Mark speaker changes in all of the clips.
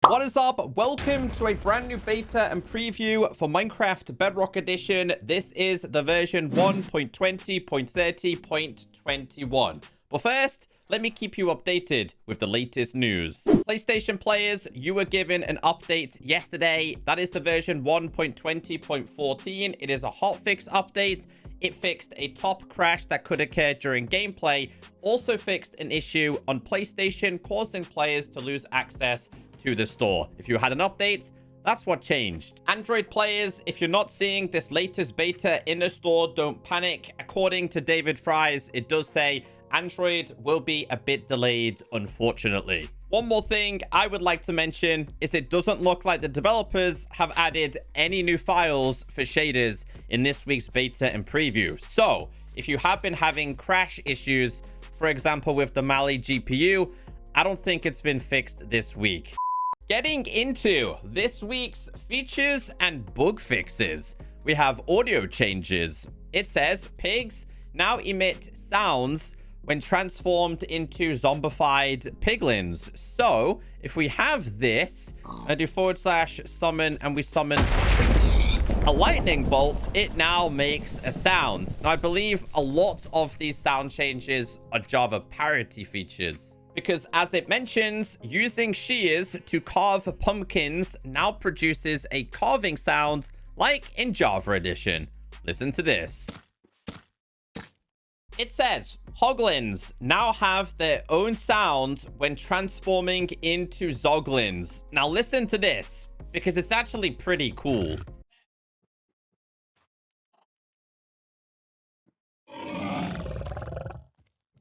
Speaker 1: What is up? Welcome to a brand new beta and preview for Minecraft Bedrock Edition. This is the version 1.20.30.21. But first, let me keep you updated with the latest news. PlayStation players, you were given an update yesterday. That is the version 1.20.14. It is a hotfix update. It fixed a top crash that could occur during gameplay. Also fixed an issue on PlayStation, causing players to lose access to the store. If you had an update, that's what changed. Android players, if you're not seeing this latest beta in the store, don't panic. According to David Fries, it does say Android will be a bit delayed, unfortunately. One more thing I would like to mention is it doesn't look like the developers have added any new files for shaders in this week's beta and preview. So if you have been having crash issues, for example, with the Mali GPU, I don't think it's been fixed this week. Getting into this week's features and bug fixes, we have audio changes. It says pigs now emit sounds when transformed into zombified piglins. So if we have this, I do / summon and we summon a lightning bolt, it now makes a sound. Now, I believe a lot of these sound changes are Java parity features, because as it mentions, using shears to carve pumpkins now produces a carving sound like in Java Edition. Listen to this. It says hoglins now have their own sound when transforming into zoglins. Now listen to this, because it's actually pretty cool.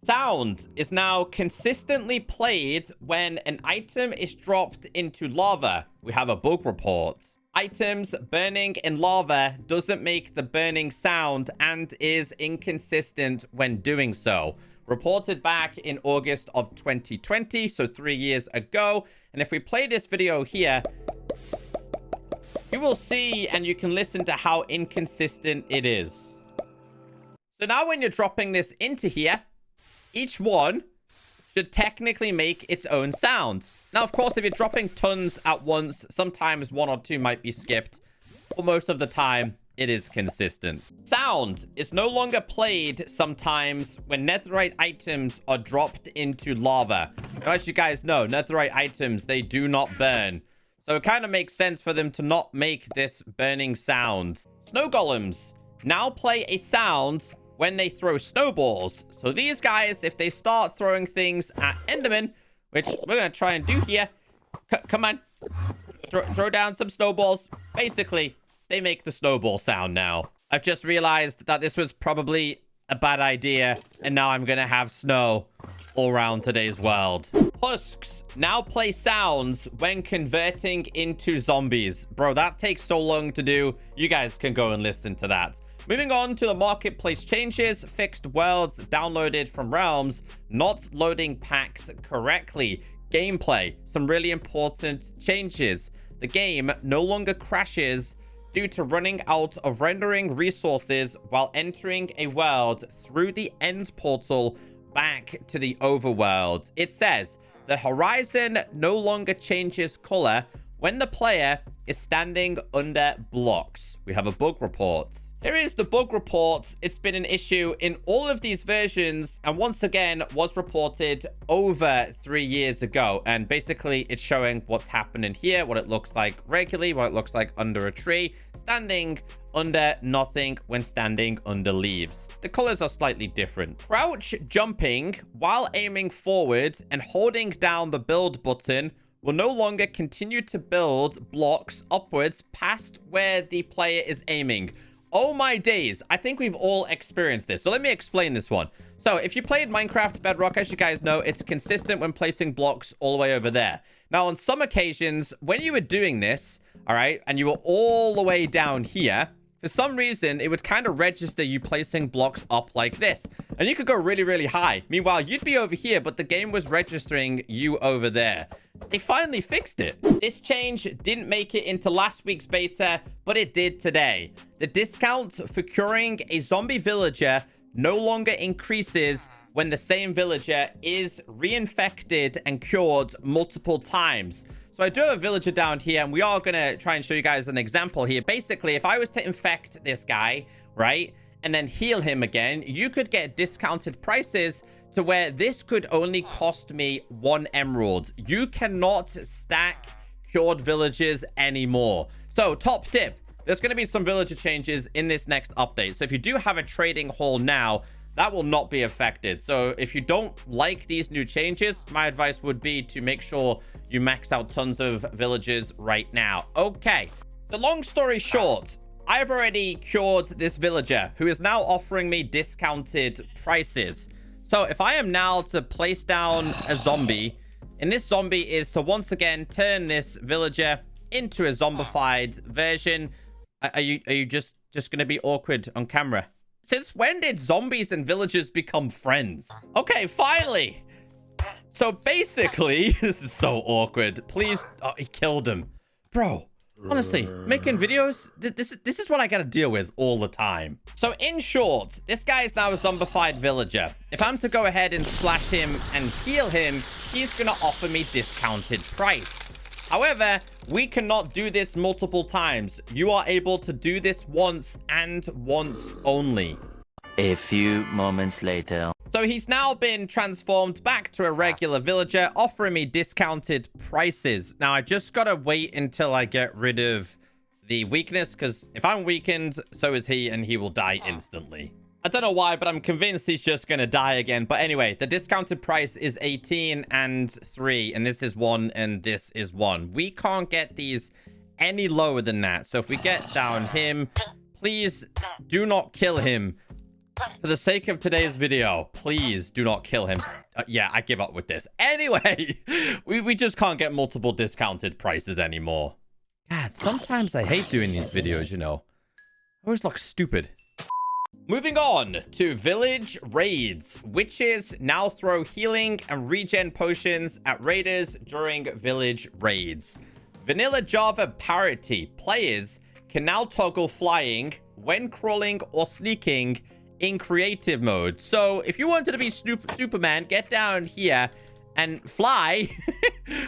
Speaker 1: Sound is now consistently played when an item is dropped into lava. We have a bug report. Items burning in lava doesn't make the burning sound and is inconsistent when doing so. Reported back in August of 2020, so 3 years ago. And if we play this video here, you will see and you can listen to how inconsistent it is. So now when you're dropping this into here, each one should technically make its own sound. Now, of course, if you're dropping tons at once, sometimes 1 or 2 might be skipped, but most of the time, it is consistent. Sound is no longer played sometimes when netherite items are dropped into lava. Now, as you guys know, netherite items, they do not burn. So it kind of makes sense for them to not make this burning sound. Snow golems now play a sound when they throw snowballs. So these guys, if they start throwing things at Enderman, which we're going to try and do here. Come on. Throw down some snowballs. Basically, they make the snowball sound now. I've just realized that this was probably a bad idea, and now I'm going to have snow all around today's world. Husks now play sounds when converting into zombies. Bro, that takes so long to do. You guys can go and listen to that. Moving on to the marketplace changes, fixed worlds downloaded from realms, not loading packs correctly. Gameplay, some really important changes. The game no longer crashes due to running out of rendering resources while entering a world through the end portal back to the overworld. It says the horizon no longer changes color when the player is standing under blocks. We have a bug report. Here is the bug report. It's been an issue in all of these versions, and once again was reported over 3 years ago. And basically it's showing what's happening here, what it looks like regularly, what it looks like under a tree, standing under nothing when standing under leaves. The colors are slightly different. Crouch jumping while aiming forward and holding down the build button will no longer continue to build blocks upwards past where the player is aiming. Oh my days. I think we've all experienced this. So let me explain this one. So if you played Minecraft Bedrock, as you guys know, it's consistent when placing blocks all the way over there. Now, on some occasions, when you were doing this, all right, and you were all the way down here, for some reason, it would kind of register you placing blocks up like this. And you could go really, really high. Meanwhile, you'd be over here, but the game was registering you over there. They finally fixed it. This change didn't make it into last week's beta, but it did today. The discount for curing a zombie villager no longer increases when the same villager is reinfected and cured multiple times. So I do have a villager down here, and we are going to try and show you guys an example here. Basically, if I was to infect this guy, right, and then heal him again, you could get discounted prices to where this could only cost me 1 emerald. You cannot stack cured villagers anymore. So top tip, there's going to be some villager changes in this next update. So if you do have a trading hall now, that will not be affected. So if you don't like these new changes, my advice would be to make sure you max out tons of villagers right now. Okay, the long story short, I've already cured this villager who is now offering me discounted prices. So if I am now to place down a zombie, and this zombie is to once again turn this villager into a zombified version, are you just going to be awkward on camera? Since when did zombies and villagers become friends? Okay, finally. So basically, this is so awkward. Please, oh, he killed him. Bro, honestly, making videos, this is what I gotta deal with all the time. So in short, this guy is now a zombified villager. If I'm to go ahead and splash him and heal him, he's gonna offer me discounted price. However, we cannot do this multiple times. You are able to do this once and once only.
Speaker 2: A few moments later.
Speaker 1: So he's now been transformed back to a regular villager, offering me discounted prices. Now, I just gotta wait until I get rid of the weakness, because if I'm weakened, so is he, and he will die instantly. I don't know why, but I'm convinced he's just gonna die again. But anyway, the discounted price is 18 and 3, and this is 1, and this is 1. We can't get these any lower than that. So if we get down him, please do not kill him. For the sake of today's video, please do not kill him. Yeah, I give up with this. Anyway, we just can't get multiple discounted prices anymore. God, sometimes I hate doing these videos, you know. I always look stupid. Moving on to village raids. Witches now throw healing and regen potions at raiders during village raids. Vanilla Java parity. Players can now toggle flying when crawling or sneaking in creative mode. So if you wanted to be Superman, get down here and fly,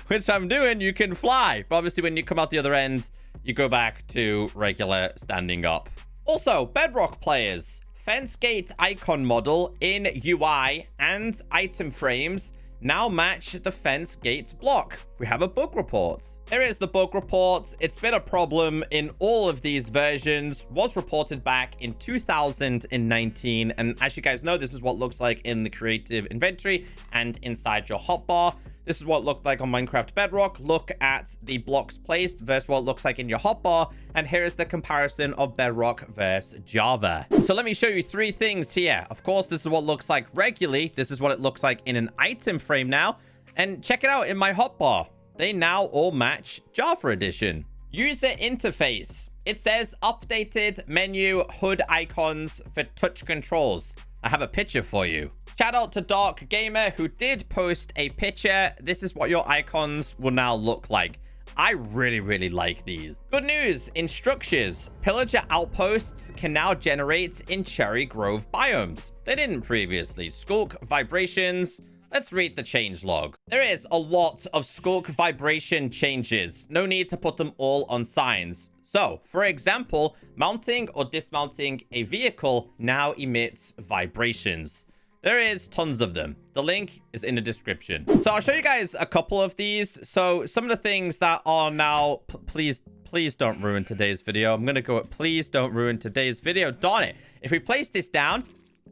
Speaker 1: which I'm doing. You can fly, but obviously when you come out the other end, you go back to regular standing up. Also, Bedrock players, fence gate icon model in UI and item frames now match the fence gate block. We have a bug report. There is the bug report. It's been a problem in all of these versions. Was reported back in 2019. And as you guys know, this is what looks like in the creative inventory and inside your hotbar. This is what it looked like on Minecraft Bedrock. Look at the blocks placed versus what it looks like in your hotbar. And here is the comparison of Bedrock versus Java. So let me show you 3 things here. Of course, this is what it looks like regularly. This is what it looks like in an item frame now. And check it out in my hotbar. They now all match Java Edition. User interface. It says updated menu HUD icons for touch controls. I have a picture for you. Shout out to Dark Gamer who did post a picture. This is what your icons will now look like. I really like these. Good news in structures. Pillager outposts can now generate in Cherry Grove biomes. They didn't previously. Sculk vibrations. Let's read the change log. There is a lot of Sculk vibration changes. No need to put them all on signs. So, for example, mounting or dismounting a vehicle now emits vibrations. There is tons of them. The link is in the description. So I'll show you guys a couple of these. So some of the things that are now, please don't ruin today's video. I'm going to go at please don't ruin today's video. Darn it. If we place this down,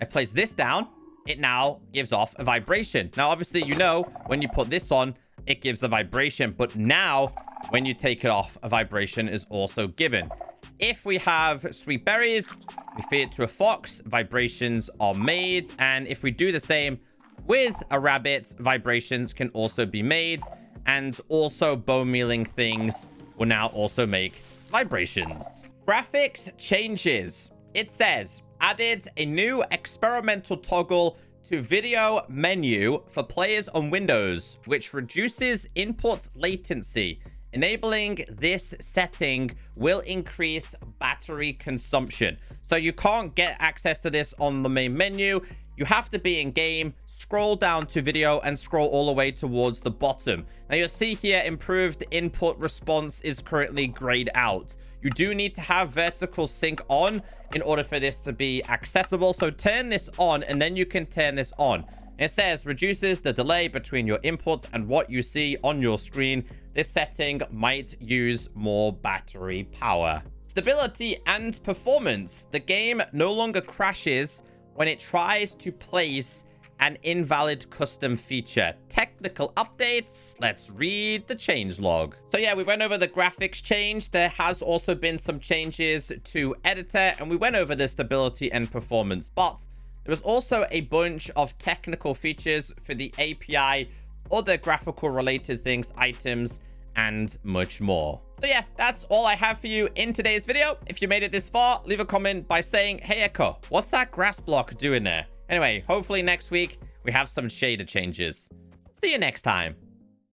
Speaker 1: I place this down, it now gives off a vibration. Now, obviously, you know, when you put this on, it gives a vibration. But now, when you take it off, a vibration is also given. If we have sweet berries, we feed it to a fox, vibrations are made. And if we do the same with a rabbit, vibrations can also be made. And also bone mealing things will now also make vibrations. Graphics changes. It says, added a new experimental toggle to video menu for players on Windows, which reduces input latency. Enabling this setting will increase battery consumption. So you can't get access to this on the main menu. You have to be in game, scroll down to video and scroll all the way towards the bottom. Now you'll see here improved input response is currently grayed out. You do need to have vertical sync on in order for this to be accessible. So turn this on and then you can turn this on. It says reduces the delay between your inputs and what you see on your screen. This setting might use more battery power. Stability and performance. The game no longer crashes when it tries to place an invalid custom feature. Technical updates. Let's read the changelog. So yeah, we went over the graphics change. There has also been some changes to editor, and we went over the stability and performance, but there was also a bunch of technical features for the API, other graphical related things, items, and much more. So yeah, that's all I have for you in today's video. If you made it this far, leave a comment by saying, hey Echo, what's that grass block doing there? Anyway, hopefully next week we have some shader changes. See you next time.